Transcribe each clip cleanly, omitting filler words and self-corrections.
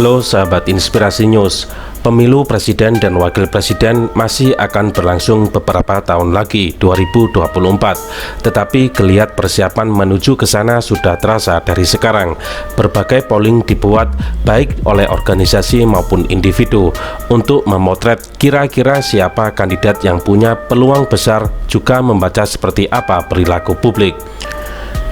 Halo sahabat Inspirasi News, pemilu presiden dan wakil presiden masih akan berlangsung beberapa tahun lagi, 2024. Tetapi geliat persiapan menuju ke sana sudah terasa dari sekarang. Berbagai polling dibuat baik oleh organisasi maupun individu untuk memotret kira-kira siapa kandidat yang punya peluang besar, juga membaca seperti apa perilaku publik.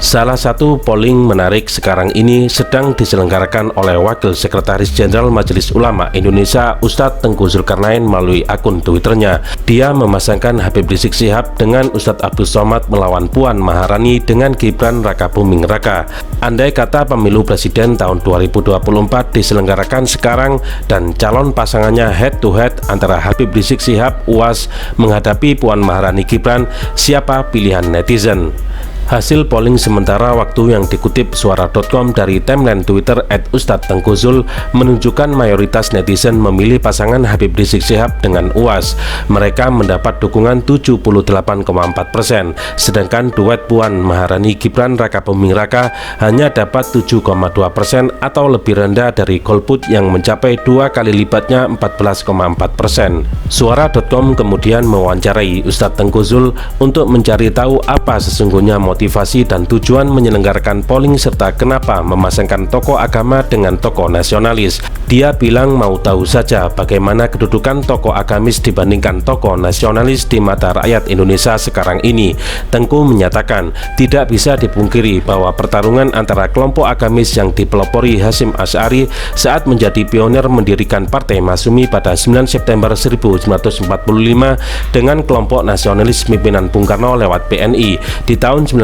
Salah satu polling menarik sekarang ini sedang diselenggarakan oleh Wakil Sekretaris Jenderal Majelis Ulama Indonesia Ustadz Tengku Zulkarnain melalui akun Twitternya. Dia memasangkan Habib Rizik Syihab dengan Ustadz Abdul Somad melawan Puan Maharani dengan Gibran Raka Buming Raka. Andai kata pemilu presiden tahun 2024 diselenggarakan sekarang dan calon pasangannya head to head antara Habib Rizik Syihab UAS menghadapi Puan Maharani Gibran, siapa pilihan netizen? Hasil polling sementara waktu yang dikutip suara.com dari timeline Twitter @ustadztengkuzul menunjukkan mayoritas netizen memilih pasangan Habib Rizik Syihab dengan UAS. Mereka mendapat dukungan 78,4%, sedangkan duet Puan Maharani Gibran Raka Buming Raka hanya dapat 7,2% atau lebih rendah dari golput yang mencapai 2 kali lipatnya 14,4%. Suara.com kemudian mewawancarai Ustadz Tengkuzul untuk mencari tahu apa sesungguhnya motivasi dan tujuan menyelenggarakan polling serta kenapa memasangkan tokoh agama dengan tokoh nasionalis. Dia bilang mau tahu saja bagaimana kedudukan tokoh agamis dibandingkan tokoh nasionalis di mata rakyat Indonesia sekarang ini. Tengku menyatakan tidak bisa dipungkiri bahwa pertarungan antara kelompok agamis yang dipelopori Hasyim Asy'ari saat menjadi pionir mendirikan Partai Masyumi pada 9 September 1945 dengan kelompok nasionalis pimpinan Bung Karno lewat PNI di tahun 1955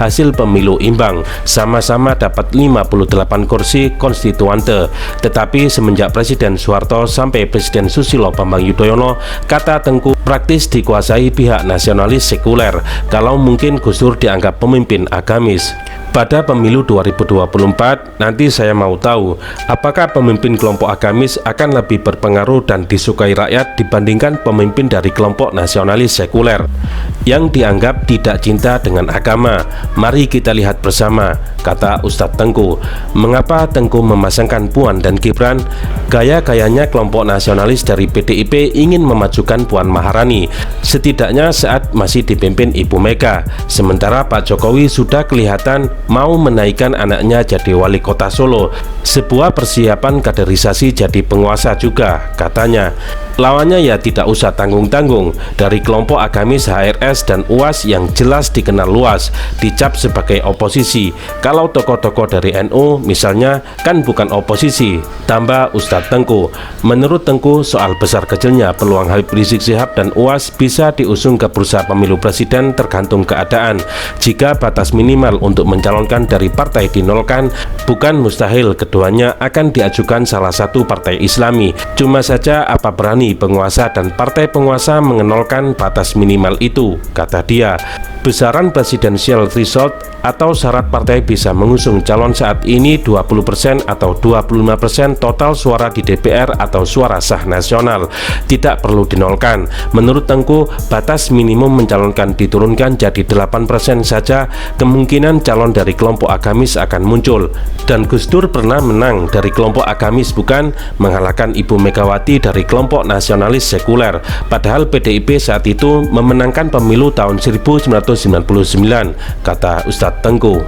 hasil pemilu imbang, sama-sama dapat 58 kursi konstituante. Tetapi semenjak Presiden Soeharto sampai Presiden Susilo Bambang Yudhoyono, kata Tengku, praktis dikuasai pihak nasionalis sekuler. Kalau mungkin Gus Dur dianggap pemimpin agamis. Pada pemilu 2024, nanti saya mau tahu apakah pemimpin kelompok agamis akan lebih berpengaruh dan disukai rakyat dibandingkan pemimpin dari kelompok nasionalis sekuler yang dianggap tidak cinta dengan agama. Mari kita lihat bersama, kata Ustadz Tengku. Mengapa Tengku memasangkan Puan dan Gibran? Gaya-gayanya kelompok nasionalis dari PDIP ingin memajukan Puan Maharani, setidaknya saat masih dipimpin Ibu Mega. Sementara Pak Jokowi sudah kelihatan mau menaikkan anaknya jadi wali kota Solo, sebuah persiapan kaderisasi jadi penguasa juga, katanya. Lawannya ya tidak usah tanggung-tanggung, dari kelompok agamis HRS dan UAS yang jelas dikenal luas, dicap sebagai oposisi. Kalau tokoh-tokoh dari NU misalnya kan bukan oposisi, tambah Ustadz Tengku. Menurut Tengku, soal besar kecilnya peluang Habib Rizik Syihab dan UAS bisa diusung ke bursa pemilu presiden tergantung keadaan. Jika batas minimal untuk mencalonkan dari partai dinolkan, bukan mustahil keduanya akan diajukan salah satu partai Islami. Cuma saja apa berani penguasa dan partai penguasa mengenolkan batas minimal itu, kata dia. Besaran presidensial threshold atau syarat partai bisa mengusung calon saat ini 20% atau 25% total suara di DPR atau suara sah nasional, tidak perlu dinolkan. Menurut Tengku, batas minimum mencalonkan diturunkan jadi 8% saja, kemungkinan calon dari kelompok agamis akan muncul. Dan Gus Dur pernah menang dari kelompok agamis, bukan mengalahkan Ibu Megawati dari kelompok nasionalis sekuler. Padahal PDIP saat itu memenangkan pemilu tahun 1999, kata Ustadz Tengku.